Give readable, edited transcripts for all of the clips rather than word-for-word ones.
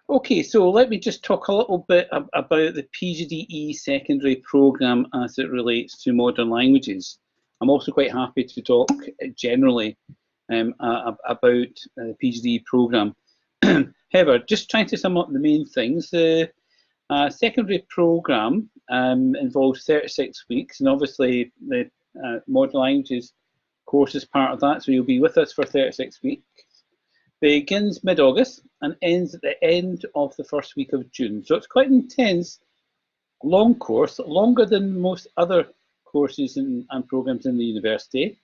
Okay, so let me just talk a little bit about the PGDE Secondary programme as it relates to modern languages. I'm also quite happy to talk generally about the PGDE programme. However, just trying to sum up the main things, the secondary programme involves 36 weeks, and obviously the modern languages course is part of that, so you'll be with us for 36 weeks. Begins mid-August and ends at the end of the first week of June. So it's quite an intense, long course, longer than most other courses and programs in the university,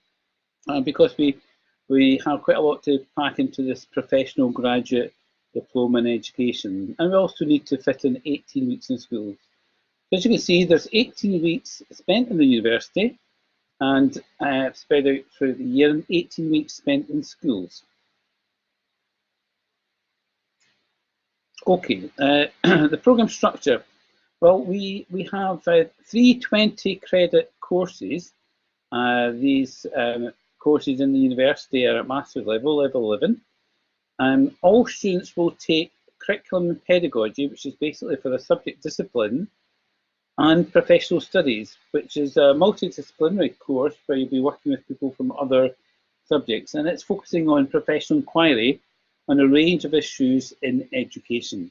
because we have quite a lot to pack into this professional graduate diploma in education. And we also need to fit in 18 weeks in schools. So as you can see, there's 18 weeks spent in the university and spread out through the year, and 18 weeks spent in schools. Okay, the programme structure. Well, we have 3 20-credit courses. These courses in the university are at master's level, level 11. All students will take curriculum and pedagogy, which is basically for the subject discipline, and professional studies, which is a multidisciplinary course where you'll be working with people from other subjects, and it's focusing on professional inquiry on a range of issues in education.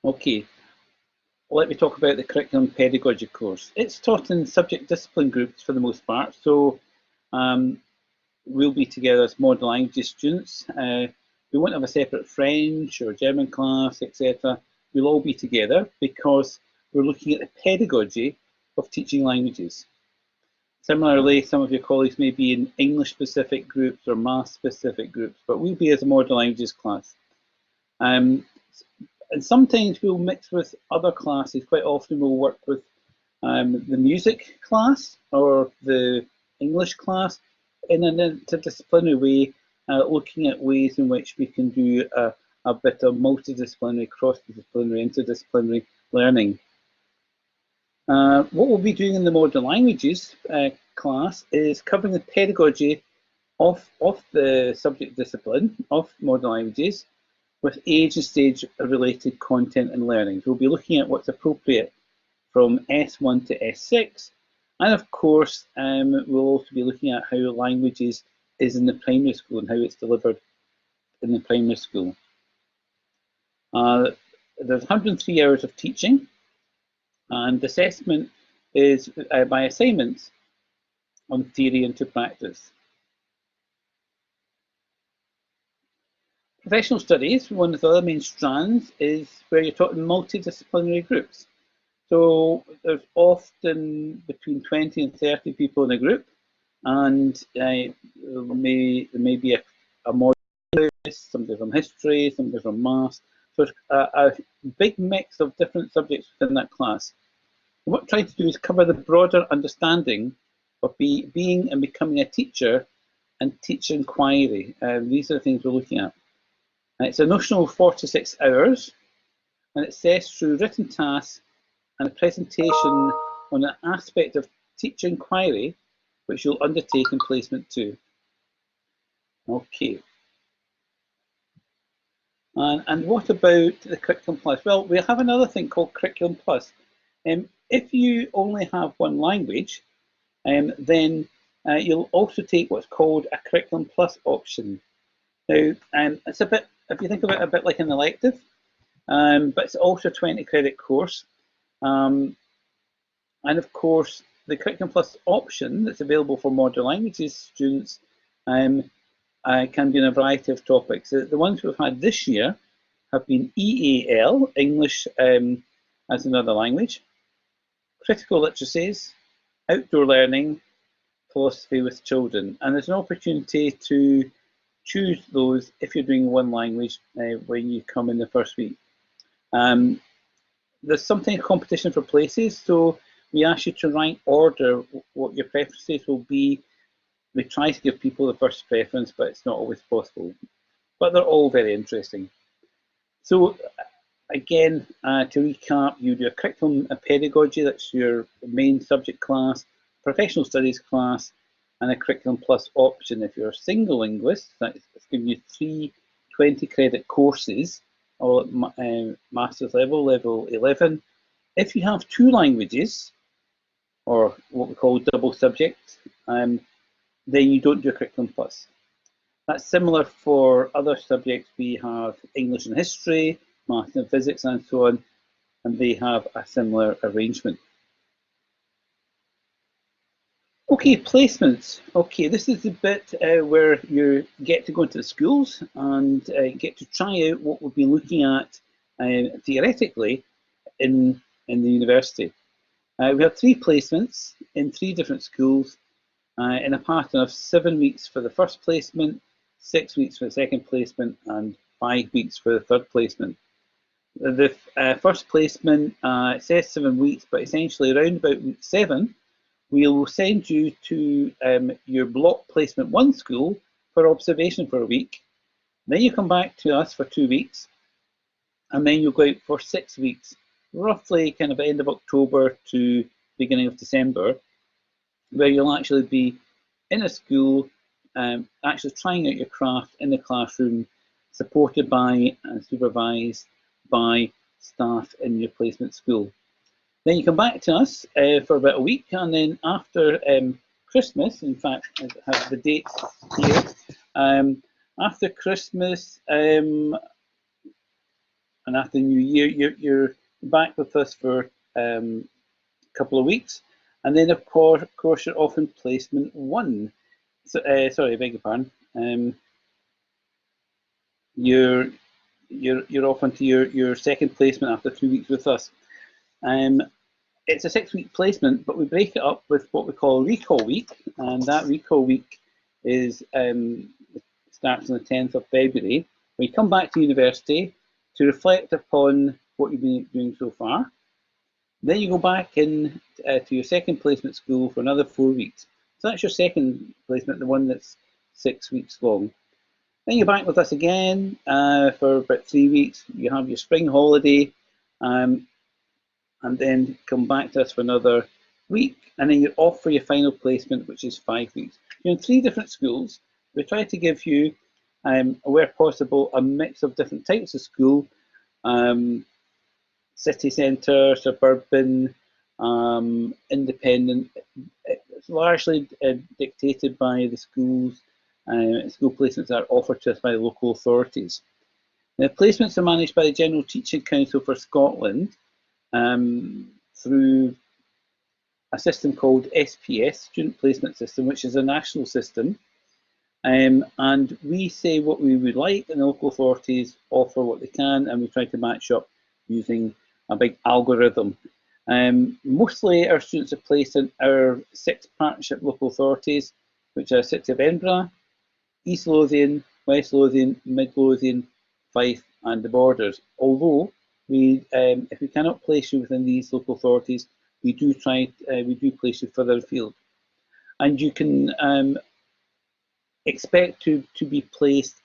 Okay, let me talk about the curriculum pedagogy course. It's taught in subject discipline groups for the most part, so we'll be together as modern languages students. We won't have a separate French or German class, etc. We'll all be together because we're looking at the pedagogy of teaching languages. Similarly, some of your colleagues may be in English-specific groups or maths-specific groups, but we'll be as a modern languages class. And sometimes we'll mix with other classes. Quite often we'll work with the music class or the English class in an interdisciplinary way, looking at ways in which we can do a bit of multidisciplinary, cross-disciplinary, interdisciplinary learning. What we'll be doing in the modern languages class is covering the pedagogy of the subject discipline of modern languages with age and stage related content and learning. So we'll be looking at what's appropriate from S1 to S6, and of course we'll also be looking at how languages is in the primary school and how it's delivered in the primary school. There's 103 hours of teaching, and assessment is by assignments on theory into practice. Professional studies, one of the other main strands, is where you're taught in multidisciplinary groups. So there's often between 20 and 30 people in a group, and there may be a model, somebody from history, somebody from maths. So it's a big mix of different subjects within that class. And what I'm trying to do is cover the broader understanding of being and becoming a teacher and teacher inquiry. These are the things we're looking at. And it's a notional 46 hours, and it's assessed through written tasks and a presentation on an aspect of teacher inquiry, which you'll undertake in placement 2. Okay. And what about the Curriculum Plus? Well, we have another thing called Curriculum Plus. If you only have one language, then you'll also take what's called a Curriculum Plus option. Now, it's a bit, if you think of it, a bit like an elective, but it's also a 20-credit course. And of course, the Curriculum Plus option that's available for modern languages students can be in a variety of topics. The ones we've had this year have been EAL, English as another language, critical literacies, outdoor learning, philosophy with children. And there's an opportunity to choose those if you're doing one language when you come in the first week. There's something competition for places, so we ask you to rank order what your preferences will be. We try to give people the first preference, but it's not always possible. But they're all very interesting. So again, to recap, you do a curriculum and pedagogy, that's your main subject class, professional studies class, and a Curriculum Plus option. If you're a single linguist, that's giving you 3 20 credit courses, all at master's level, level 11. If you have 2 languages, or what we call double subjects, then you don't do a Curriculum Plus. That's similar for other subjects. We have English and History, Maths and Physics, and so on, and they have a similar arrangement. Okay, placements. Okay, this is the bit where you get to go into the schools and get to try out what we'll be looking at theoretically in the university. We have 3 placements in 3 different schools in a pattern of 7 weeks for the first placement, 6 weeks for the second placement, and 5 weeks for the third placement. The first placement it says 7 weeks, but essentially around about week 7, we will send you to your block placement 1 school for observation for a week. Then you come back to us for 2 weeks, and then you'll go out for 6 weeks, roughly kind of end of October to beginning of December, where you'll actually be in a school, actually trying out your craft in the classroom, supported by and supervised by staff in your placement school. Then you come back to us for about a week, and then after Christmas, in fact, I have the dates here. After Christmas and after New Year, you're back with us for a couple of weeks, and then of course you're off in placement 1. So, sorry, I beg your pardon. You're off into your second placement after 2 weeks with us. It's a 6-week placement, but we break it up with what we call recall week, and that recall week is starts on the 10th of February, where you come back to university to reflect upon what you've been doing so far. Then you go back in to your second placement school for another 4 weeks. So that's your second placement, the one that's 6 weeks long. Then you're back with us again for about 3 weeks. You have your spring holiday, and then come back to us for another week, and then you're off for your final placement, which is 5 weeks. You're in 3 different schools. We try to give you, where possible, a mix of different types of school, city centre, suburban, independent. It's largely dictated by the schools, school placements that are offered to us by the local authorities. The placements are managed by the General Teaching Council for Scotland, through a system called SPS, Student Placement System, which is a national system. And we say what we would like, and the local authorities offer what they can, and we try to match up using a big algorithm. Mostly our students are placed in our 6 partnership local authorities, which are City of Edinburgh, East Lothian, West Lothian, Mid Lothian, Fife, and the Borders. Although if we cannot place you within these local authorities, we do place you further afield, and you can expect to be placed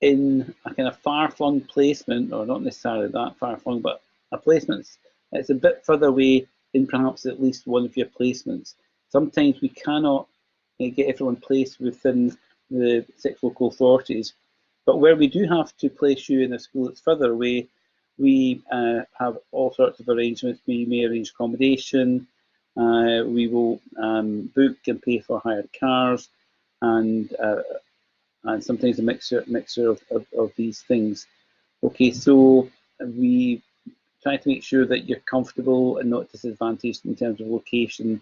in a kind of far-flung placement, or not necessarily that far-flung, but a placement that's a bit further away in perhaps at least one of your placements. Sometimes we cannot get everyone placed within the 6 local authorities, but where we do have to place you in a school that's further away, we have all sorts of arrangements. We may arrange accommodation, we will book and pay for hired cars, and sometimes a mixture of these things. Okay, so we try to make sure that you're comfortable and not disadvantaged in terms of location,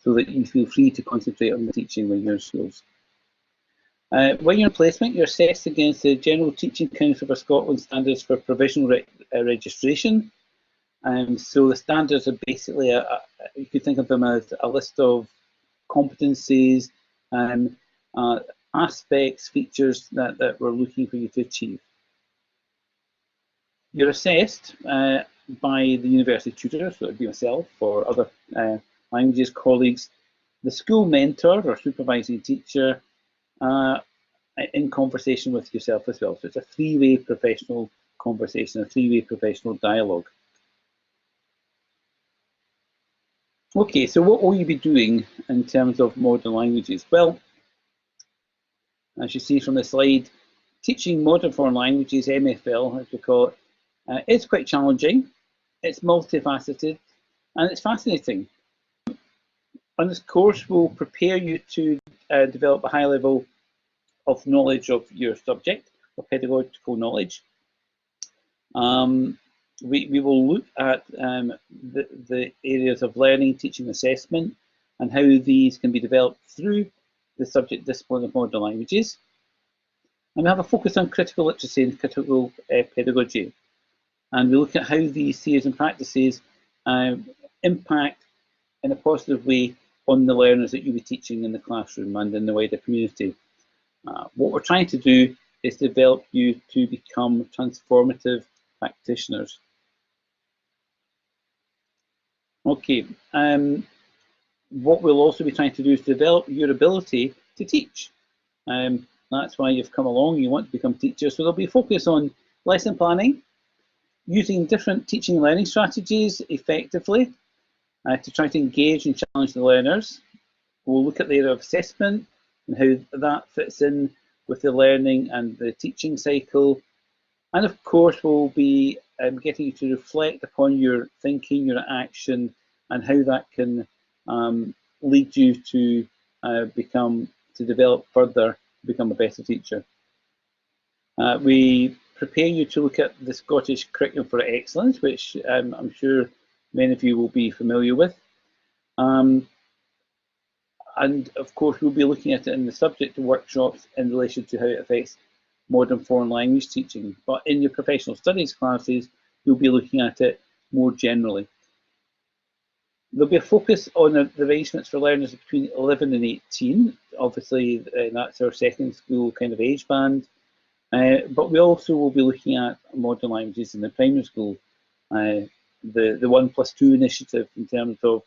so that you feel free to concentrate on the teaching when you're in schools. When you're in placement, you're assessed against the General Teaching Council for Scotland standards for provisional registration. So the standards are basically, you could think of them as a list of competencies, aspects, features that we're looking for you to achieve. You're assessed by the university tutor, so it would be myself or other languages colleagues, the school mentor or supervising teacher, in conversation with yourself as well. So it's a 3-way professional conversation, a 3-way professional dialogue. Okay, so what will you be doing in terms of modern languages? Well, as you see from the slide, teaching modern foreign languages, MFL as we call it, is quite challenging. It's multifaceted and it's fascinating. On this course, we'll prepare you to develop a high level of knowledge of your subject, or pedagogical knowledge. We will look at the areas of learning, teaching, assessment, and how these can be developed through the subject discipline of modern languages. And we have a focus on critical literacy and critical pedagogy. And we look at how these theories and practices impact in a positive way on the learners that you'll be teaching in the classroom and in the wider community. What we're trying to do is develop you to become transformative practitioners. Okay, what we'll also be trying to do is develop your ability to teach. That's why you've come along, you want to become teachers. So there'll be a focus on lesson planning, using different teaching and learning strategies effectively to try to engage and challenge the learners. We'll look at the area of assessment and how that fits in with the learning and the teaching cycle. And of course, we'll be getting you to reflect upon your thinking, your action, and how that can lead you to develop further, become a better teacher. We prepare you to look at the Scottish Curriculum for Excellence, which I'm sure many of you will be familiar with. And of course, we'll be looking at it in the subject workshops in relation to how it affects modern foreign language teaching. But in your professional studies classes, you'll be looking at it more generally. There'll be a focus on the arrangements for learners between 11 and 18. Obviously, that's our second school kind of age band. But we also will be looking at modern languages in the primary school. The 1+2 initiative in terms of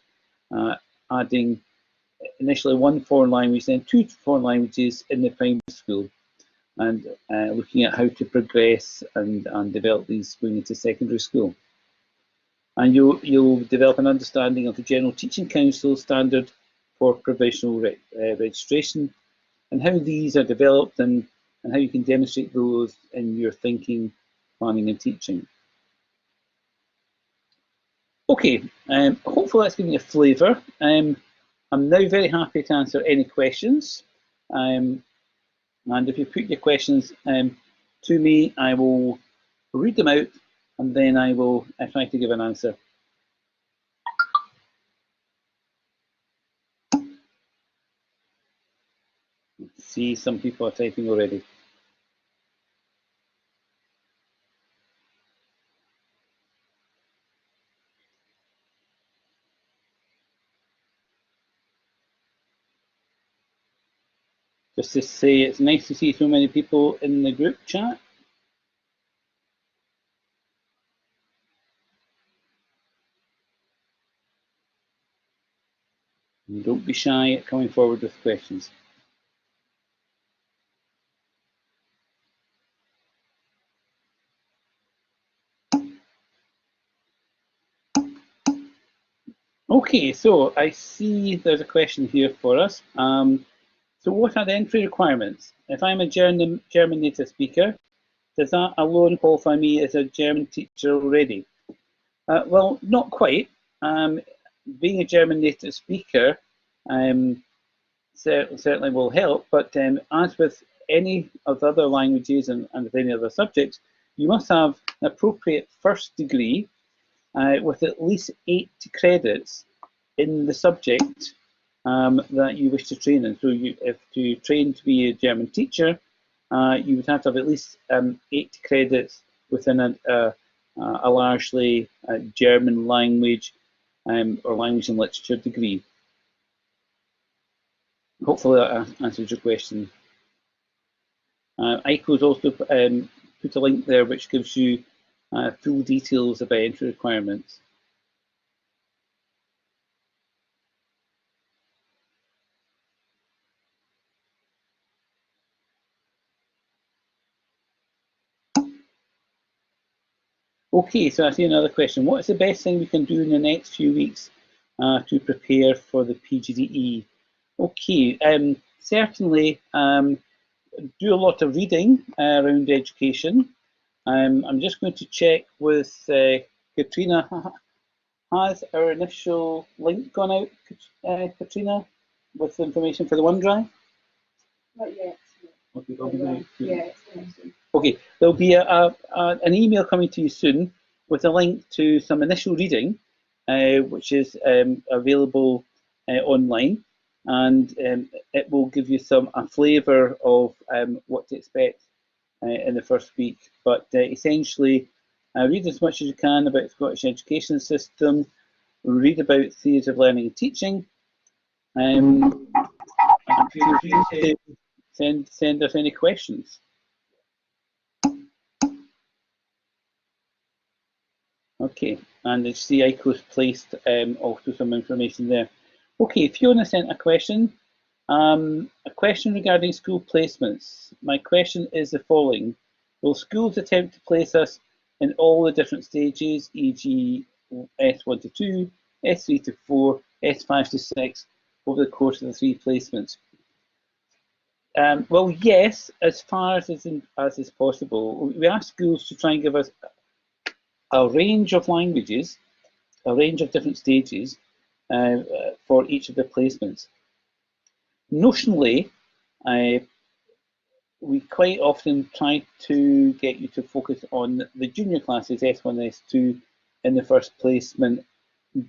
adding initially one foreign language, then two foreign languages in the primary school, and looking at how to progress and develop these going into secondary school. And you'll develop an understanding of the General Teaching Council standard for provisional registration, and how these are developed and how you can demonstrate those in your thinking, planning and teaching. Okay, hopefully that's given you a flavour. I'm now very happy to answer any questions. And if you put your questions to me, I will read them out and then I will try to give an answer. See, some people are typing already. Just to say, it's nice to see so many people in the group chat. And don't be shy at coming forward with questions. Okay, so I see there's a question here for us. So what are the entry requirements? If I'm a German native speaker, does that alone qualify me as a German teacher already? Well, not quite. Being a German native speaker certainly will help, but as with any of the other languages and with any other subjects, you must have an appropriate first degree with at least 80 credits in the subject that you wish to train in. So if you train to be a German teacher, you would have to have at least 80 credits within a largely German language or language and literature degree. Hopefully that answers your question. ICO's also put a link there which gives you full details about entry requirements. Okay, so I see another question. What is the best thing we can do in the next few weeks to prepare for the PGDE? Okay, certainly do a lot of reading around education. I'm just going to check with Katrina. Has our initial link gone out, Katrina, with the information for the OneDrive? Not yet. Okay, Okay, there'll be an email coming to you soon with a link to some initial reading, which is available online, and it will give you a flavour of what to expect in the first week. But essentially, read as much as you can about the Scottish education system, read about theories of learning and teaching, and feel free to send us any questions. Okay, and I see Aiko's placed also some information there. Okay, Fiona sent a question regarding school placements. My question is the following: will schools attempt to place us in all the different stages, e.g. S1 to 2, S3 to 4, S5 to 6, over the course of the 3 placements? Well, yes, as far as is possible. We ask schools to try and give us a range of languages, a range of different stages for each of the placements. Notionally, we quite often try to get you to focus on the junior classes, S1 and S2, in the first placement,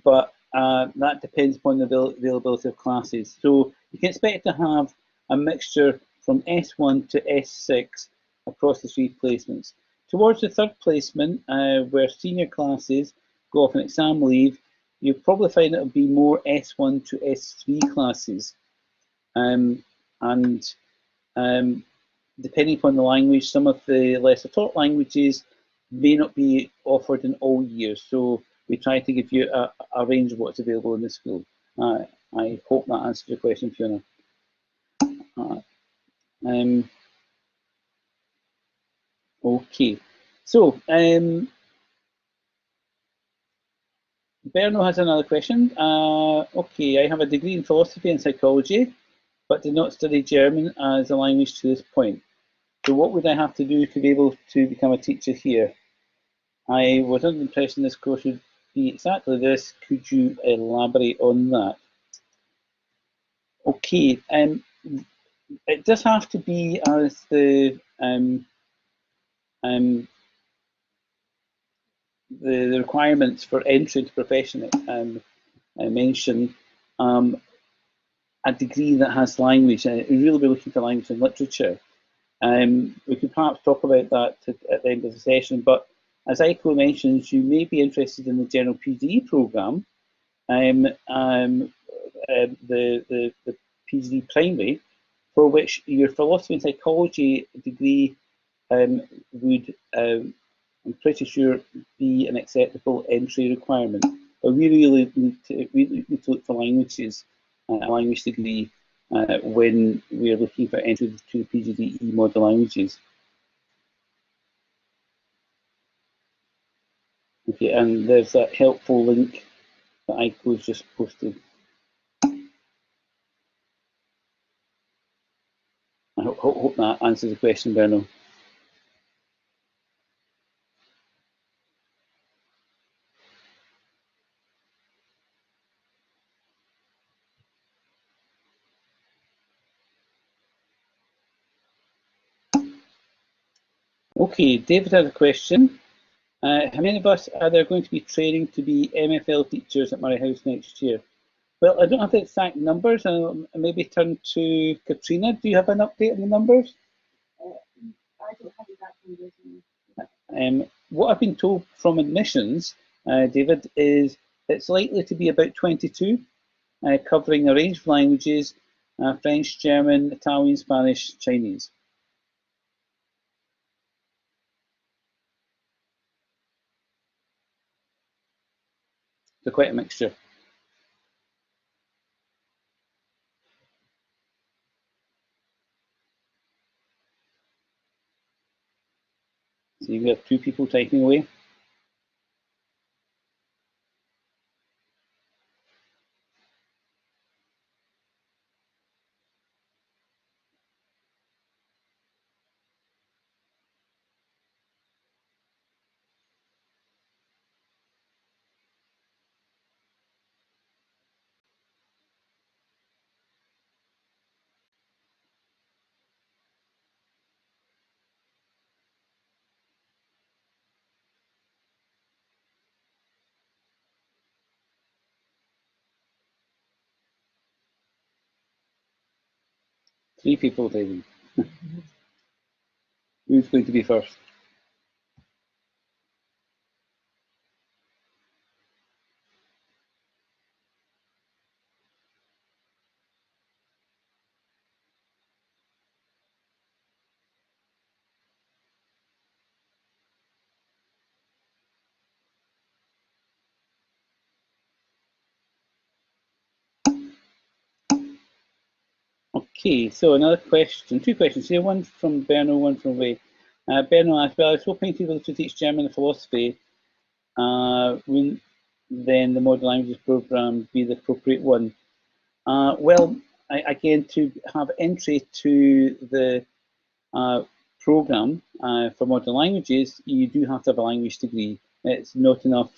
but that depends upon the availability of classes. So you can expect to have a mixture from S1 to S6 across the 3 placements. Towards the 3rd placement, where senior classes go off on exam leave, you'll probably find it'll be more S1 to S3 classes. Depending upon the language, some of the lesser taught languages may not be offered in all years. So we try to give you a range of what's available in the school. I hope that answers your question, Fiona. Okay, so Berno has another question. Okay, I have a degree in philosophy and psychology, but did not study German as a language to this point. So what would I have to do to be able to become a teacher here? I was under the impression this course would be exactly this. Could you elaborate on that? Okay, it does have to be as the requirements for entry into profession I mentioned, a degree that has language. We'd really be looking for language and literature. We could perhaps talk about that at the end of the session, but as Aiko mentions, you may be interested in the general PGDE programme, the PGDE primary, for which your philosophy and psychology degree would, I'm pretty sure, be an acceptable entry requirement. But we really need to look for languages, a language degree, when we are looking for entry to PGDE model languages. Okay, and there's that helpful link that Aiko's just posted. I hope that answers the question, Berno. Okay, David has a question. How many of us are there going to be training to be MFL teachers at Murray House next year? Well, I don't have the exact numbers. I'll maybe turn to Katrina. Do you have an update on the numbers? I don't have exact numbers. What I've been told from admissions, David, is it's likely to be about 22, covering a range of languages, French, German, Italian, Spanish, Chinese. So quite a mixture. So you have 2 people typing away. 3 people typing. Who's going to be first? Okay, so another question, 2 questions here, one from Berno, one from Ray. Berno asked, well, I was hoping to be able to teach German and philosophy. Wouldn't then the modern languages programme be the appropriate one? Well, again, to have entry to the programme for modern languages, you do have to have a language degree. It's not enough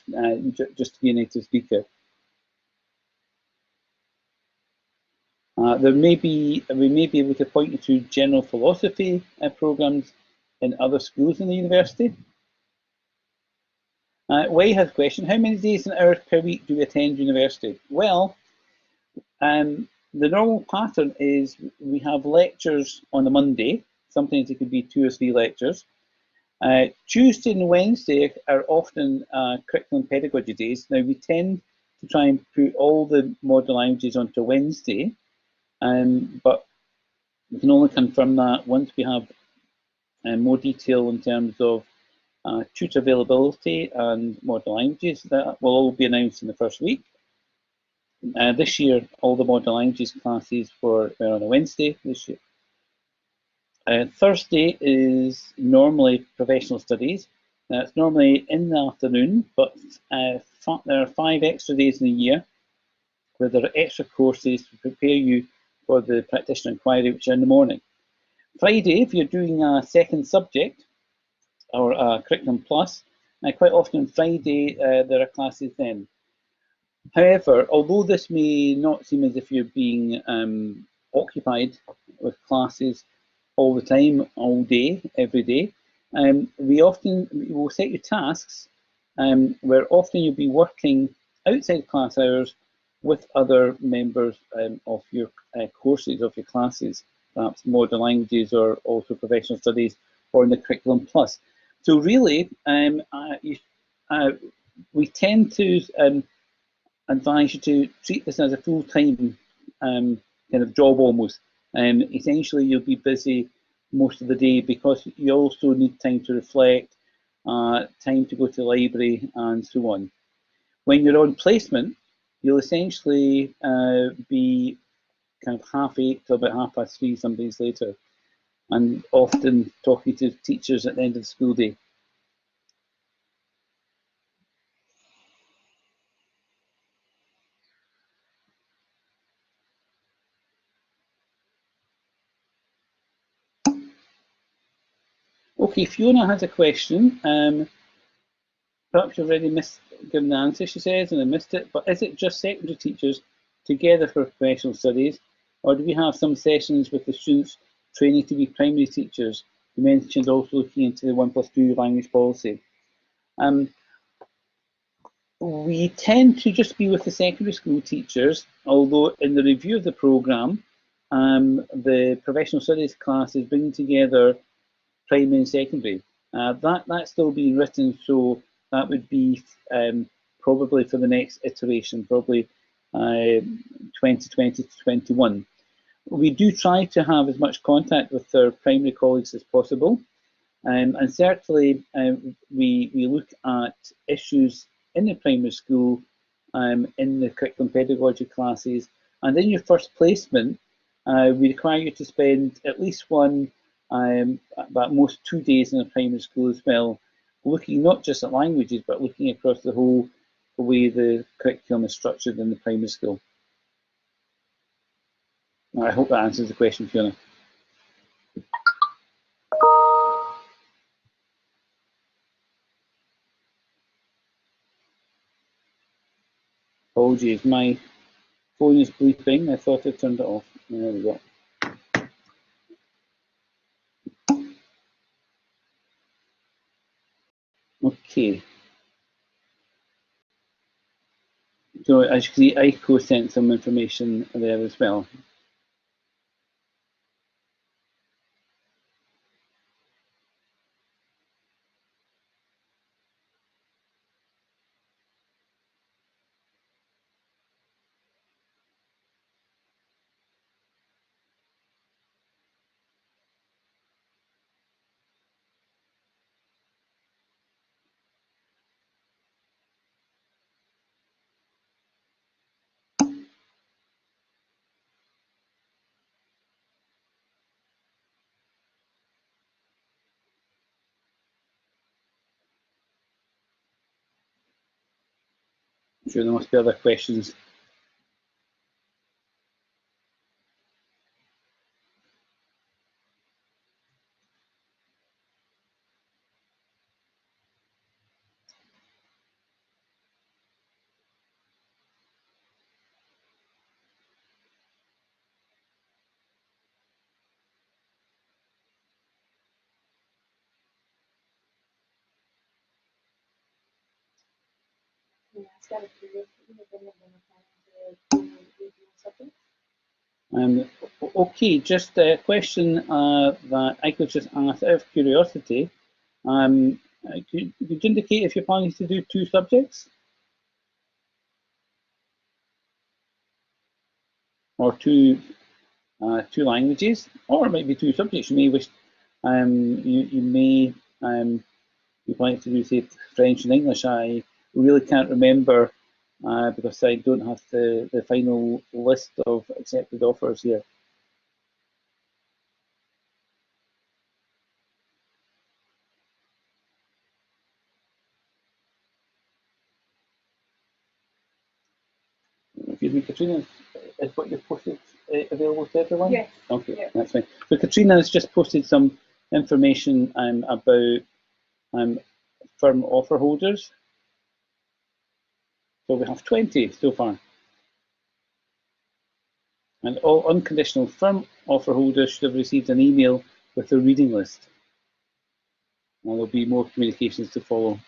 just to be a native speaker. We may be able to point you to general philosophy programmes in other schools in the university. Wei has a question, how many days and hours per week do we attend university? Well, the normal pattern is we have lectures on a Monday. Sometimes it could be 2 or 3 lectures. Tuesday and Wednesday are often curriculum pedagogy days. Now, we tend to try and put all the modern languages onto Wednesday, but we can only confirm that once we have more detail in terms of tutor availability and modern languages. That will all be announced in the first week. This year, all the modern languages classes were on a Wednesday this year. Thursday is normally professional studies. It's normally in the afternoon, but there are 5 extra days in a year where there are extra courses to prepare you for the practitioner inquiry, which are in the morning. Friday, if you're doing a second subject or a curriculum plus, quite often Friday there are classes then. However, although this may not seem as if you're being occupied with classes all the time, all day, every day, we will set you tasks where often you'll be working outside class hours with other members of your courses, of your classes, perhaps modern languages or also professional studies or in the curriculum plus. So really, we tend to advise you to treat this as a full-time kind of job almost. Essentially, you'll be busy most of the day because you also need time to reflect, time to go to the library, and so on. When you're on placement, you'll essentially be kind of 8:30 to about 3:30 some days later, and often talking to teachers at the end of the school day. Okay, Fiona has a question. Perhaps you've already given the answer, she says, and I missed it, but is it just secondary teachers together for professional studies, or do we have some sessions with the students training to be primary teachers? You mentioned also looking into the 1+2 language policy. We tend to just be with the secondary school teachers, although in the review of the programme, the professional studies class is bringing together primary and secondary. That's still being written, so that would be probably for the next iteration, probably 2020 to 21. We do try to have as much contact with our primary colleagues as possible, and certainly we look at issues in the primary school, in the curriculum pedagogy classes, and in your first placement, we require you to spend at least one, but most 2 days in a primary school as well, looking not just at languages, but looking across the whole way the curriculum is structured in the primary school. I hope that answers the question, Fiona. Apologies, my phone is bleeping. I thought I turned it off. There we go. Okay. So as you can see, ICO sent some information there as well. sure there must be other questions. Okay, just a question that I could just ask out of curiosity. Could you indicate if you're planning to do 2 subjects? Or two languages, or it might be 2 subjects. You may wish, you may be planning to do, say, French and English. I really can't remember because I don't have the final list of accepted offers here. Excuse me, Katrina, is what you've posted available to everyone? Yes. Okay, yeah. That's fine. So Katrina has just posted some information about firm offer holders. So we have 20 so far. And all unconditional firm offer holders should have received an email with the reading list. And there'll be more communications to follow.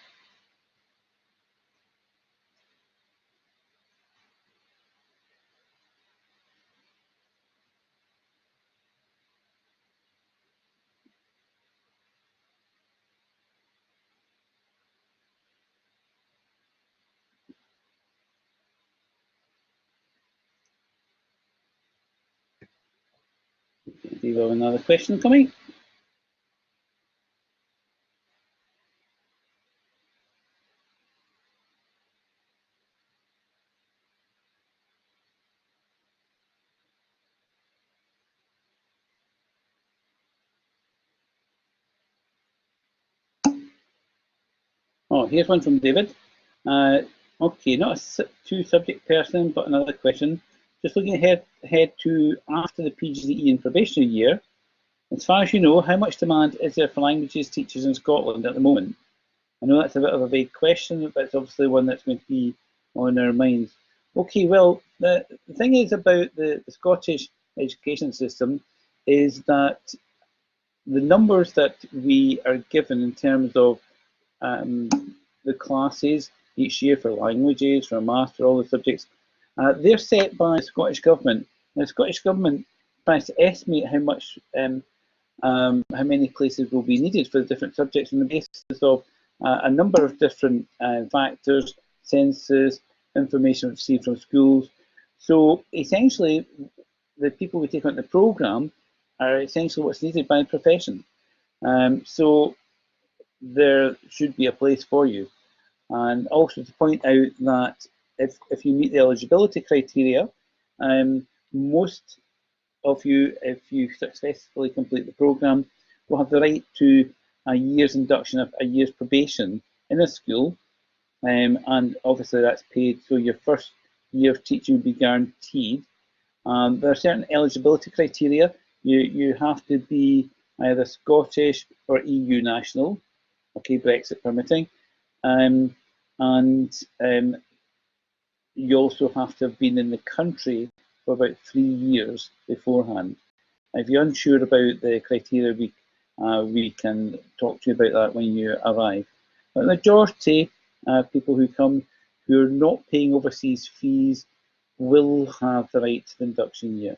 Do you have another question coming? Oh, here's one from David. Okay, not a 2 subject person, but another question. Just looking ahead to after the PGDE and probationary year, as far as you know, how much demand is there for languages teachers in Scotland at the moment? I know that's a bit of a vague question, but it's obviously one that's going to be on our minds. Okay, well, the thing is about the Scottish education system is that the numbers that we are given in terms of the classes each year for languages, for maths, for all the subjects, they're set by the Scottish Government. Now, the Scottish Government tries to estimate how many places will be needed for the different subjects on the basis of a number of different factors, census, information received from schools. So essentially, the people we take on the programme are essentially what's needed by the profession. So there should be a place for you. And also to point out that if you meet the eligibility criteria, most of you, if you successfully complete the programme, will have the right to a year's induction, a year's probation in a school, and obviously that's paid, so your first year of teaching will be guaranteed. There are certain eligibility criteria. You have to be either Scottish or EU national, okay, Brexit permitting, and you also have to have been in the country for about 3 years beforehand. If you're unsure about the criteria, we can talk to you about that when you arrive. But the majority people who come who are not paying overseas fees will have the right to the induction year.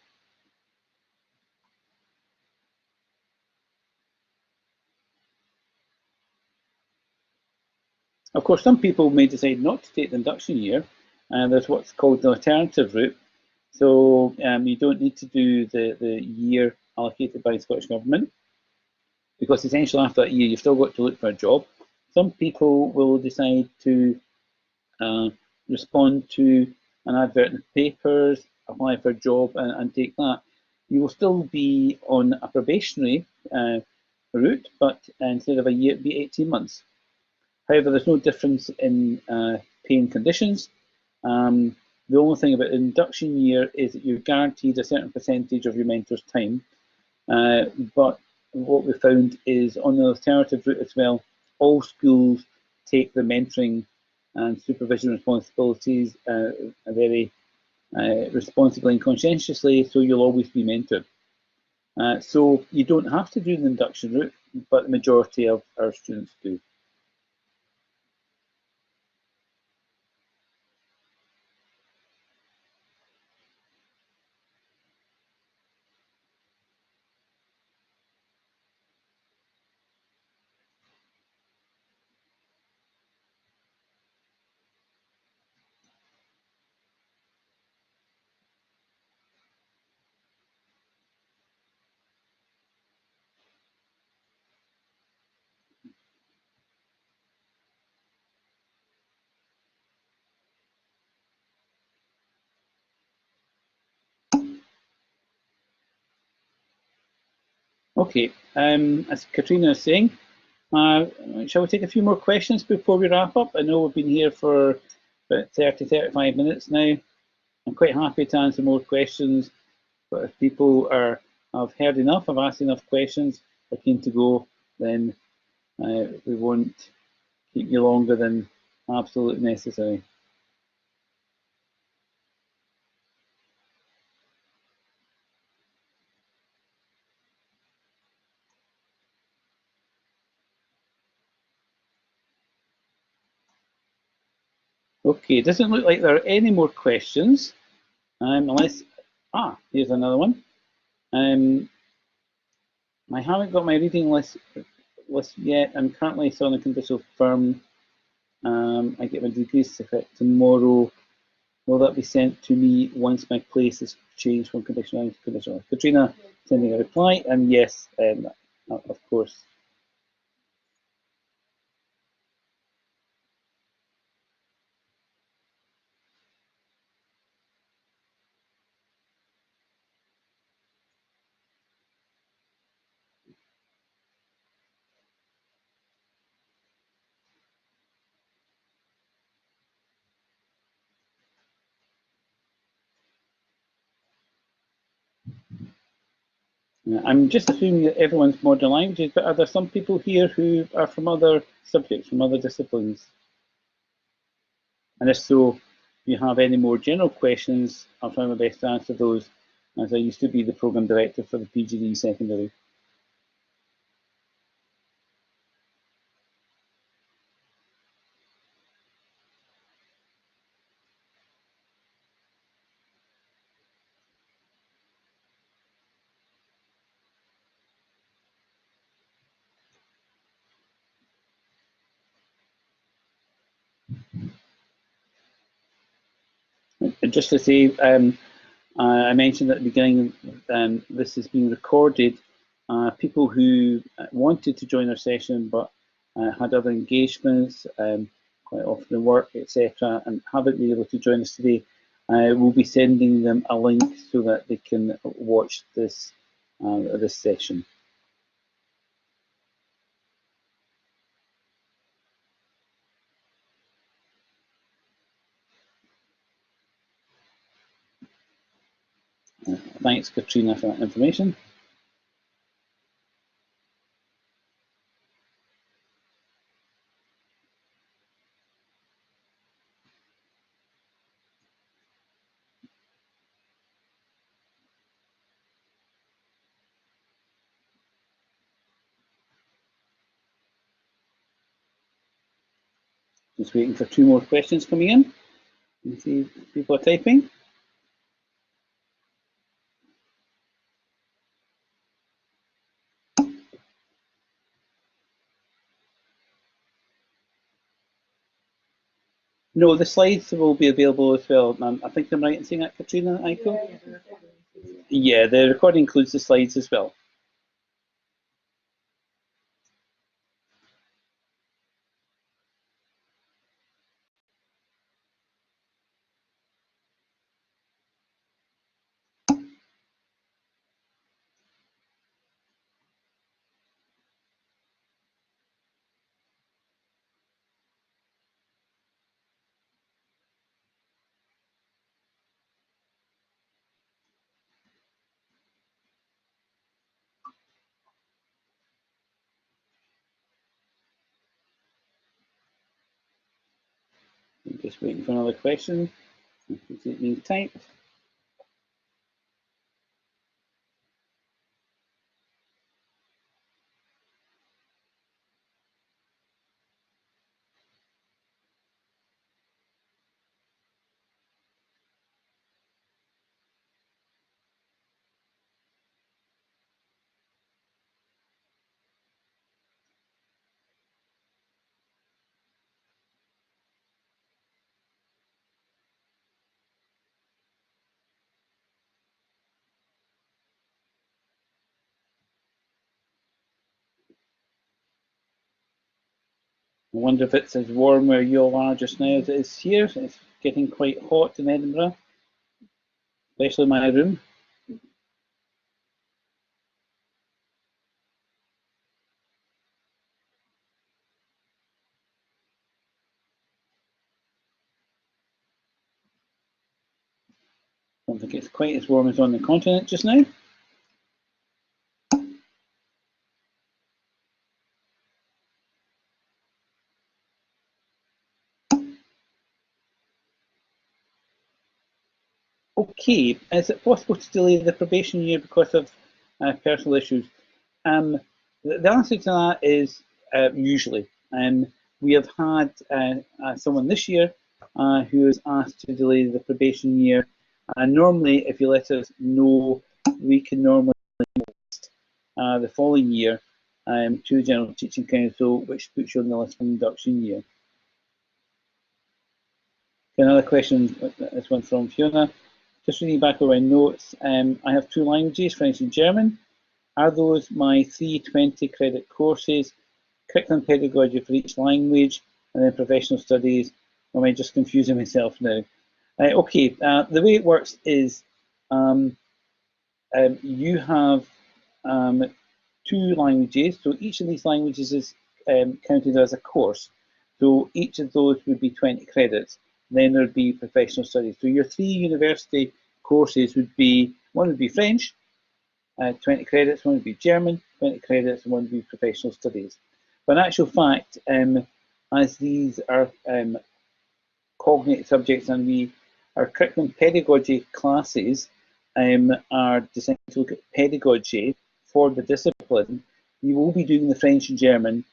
Of course, some people may decide not to take the induction year, and there's what's called the alternative route. So you don't need to do the year allocated by the Scottish Government, because essentially after that year, you've still got to look for a job. Some people will decide to respond to an advert in the papers, apply for a job and take that. You will still be on a probationary route, but instead of a year, it'll be 18 months. However, there's no difference in paying conditions. The only thing about the induction year is that you're guaranteed a certain percentage of your mentor's time. But what we found is on the alternative route as well, all schools take the mentoring and supervision responsibilities very responsibly and conscientiously, so you'll always be mentored. So you don't have to do the induction route, but the majority of our students do. Okay, as Katrina is saying, shall we take a few more questions before we wrap up? I know we've been here for about 35 minutes now. I'm quite happy to answer more questions, but if people have heard enough, have asked enough questions, are keen to go, then we won't keep you longer than absolutely necessary. Okay, it doesn't look like there are any more questions, unless, here's another one. I haven't got my reading list yet. I'm currently still in a conditional firm. I get my degree certificate tomorrow. Will that be sent to me once my place is changed from conditional to conditional? Katrina sending a reply, and yes, of course. I'm just assuming that everyone's modern languages, but are there some people here who are from other subjects, from other disciplines? And if so, if you have any more general questions, I'll try my best to answer those, as I used to be the Programme Director for the PGDE Secondary. And just to say, I mentioned at the beginning, this is being recorded. People who wanted to join our session but had other engagements, quite often work, etc., and haven't been able to join us today, we'll be sending them a link so that they can watch this session. Thanks, Katrina, for that information. Just waiting for 2 more questions coming in. You can see people are typing. No, the slides will be available as well. I think I'm right in saying that, Katrina, Aiko? Yeah, the recording includes the slides as well. I'm just waiting for another question. Is it being typed? I wonder if it's as warm where you all are just now as it is here. It's getting quite hot in Edinburgh, especially my room. I don't think it's quite as warm as on the continent just now. Okay, is it possible to delay the probation year because of personal issues? The answer to that is usually. We have had someone this year who has asked to delay the probation year. And normally, if you let us know, we can normally the following year to the General Teaching Council, which puts you on the list for induction year. Another question, this one from Fiona. Just reading back over my notes, I have 2 languages, French and German. Are those my 3 20-credit courses, curriculum pedagogy for each language, and then professional studies? Or am I just confusing myself now? Okay, the way it works is you have 2 languages, so each of these languages is counted as a course. So each of those would be 20 credits. Then there would be professional studies. So your 3 university courses would be, one would be French, 20 credits, one would be German, 20 credits, and one would be professional studies. But in actual fact, as these are cognate subjects and our curriculum pedagogy classes are designed to look at pedagogy for the discipline, we will be doing the French and German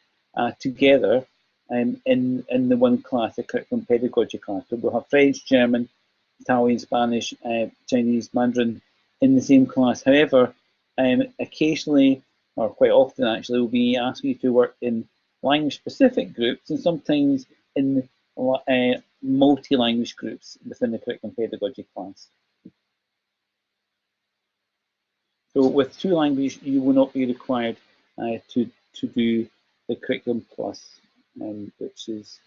together in the one class, the curriculum pedagogy class. So we'll have French, German, Italian, Spanish, Chinese, Mandarin in the same class. However, occasionally, or quite often actually, we'll be asking you to work in language-specific groups and sometimes in multi-language groups within the curriculum pedagogy class. So with 2 languages, you will not be required to do the curriculum plus, which is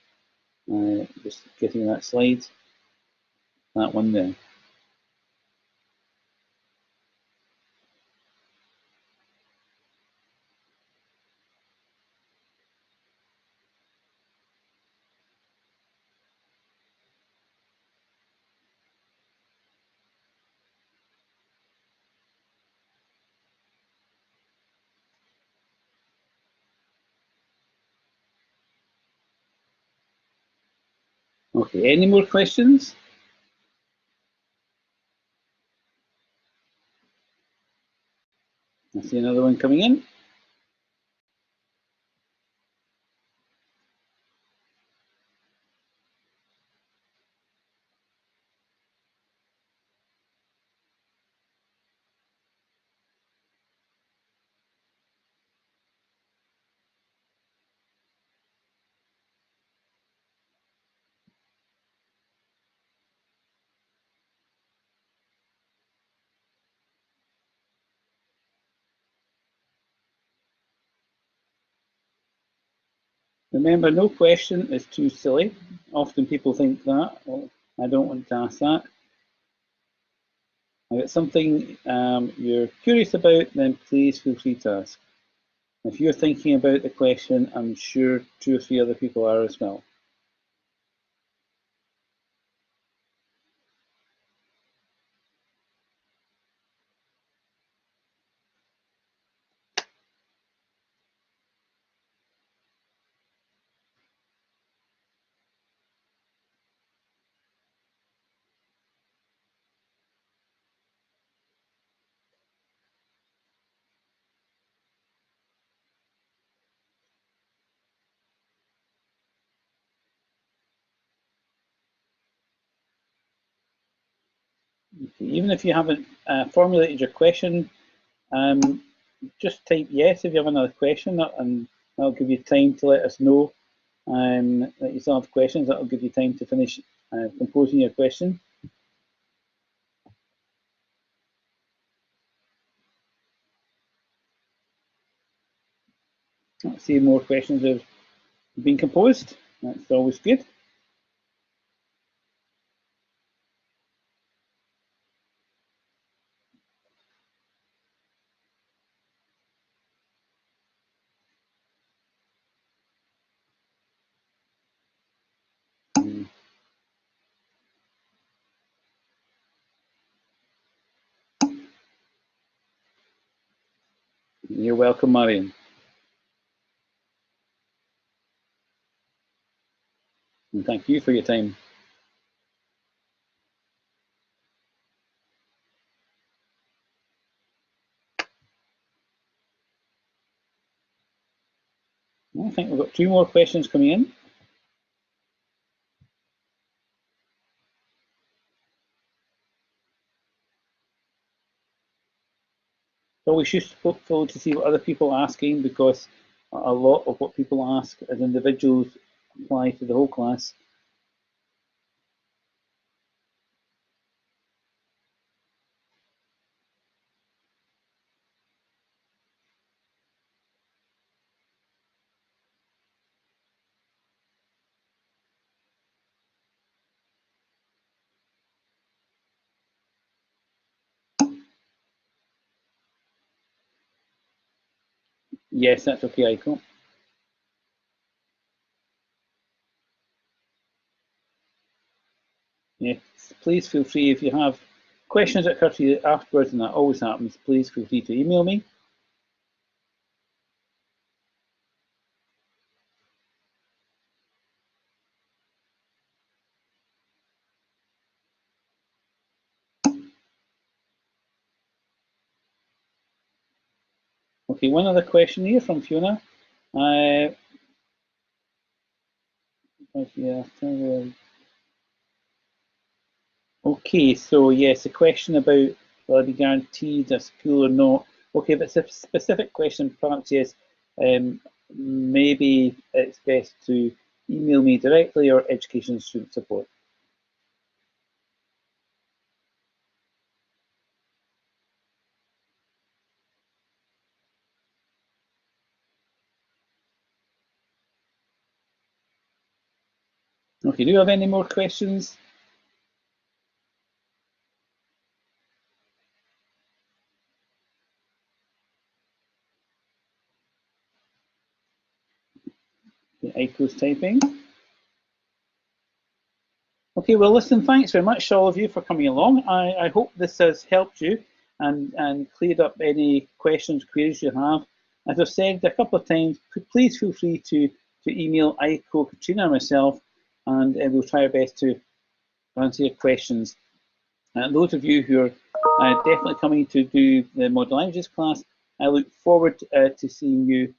just getting that slide, that one there. Okay, any more questions? I see another one coming in. Remember, no question is too silly. Often people think that. Oh, I don't want to ask that. If it's something you're curious about, then please feel free to ask. If you're thinking about the question, I'm sure 2 or 3 other people are as well. Okay. Even if you haven't formulated your question, just type yes if you have another question, and that'll give you time to let us know that you still have questions. That'll give you time to finish composing your question. Let's see, more questions have been composed. That's always good. You're welcome, Marion. And thank you for your time. I think we've got 2 more questions coming in. It's always useful to see what other people are asking, because a lot of what people ask as individuals apply to the whole class. Yes, that's okay, Aiko. Yes, please feel free, if you have questions that occur to you afterwards, and that always happens, please feel free to email me. Okay, one other question here from Fiona. Okay, so yes, a question about will I be guaranteed a school or not? Okay, if it's a specific question, perhaps yes, maybe it's best to email me directly or Education Student Support. Okay, do you have any more questions? Aiko's typing. Okay, well, listen, thanks very much to all of you for coming along. I hope this has helped you and cleared up any questions, queries you have. As I've said a couple of times, please feel free to email Aiko, Katrina, and myself, and we'll try our best to answer your questions. Those of you who are definitely coming to do the Modern Languages class, I look forward to seeing you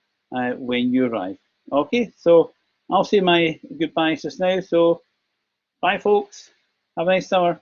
when you arrive. Okay, so I'll say my goodbyes just now. So bye, folks. Have a nice summer.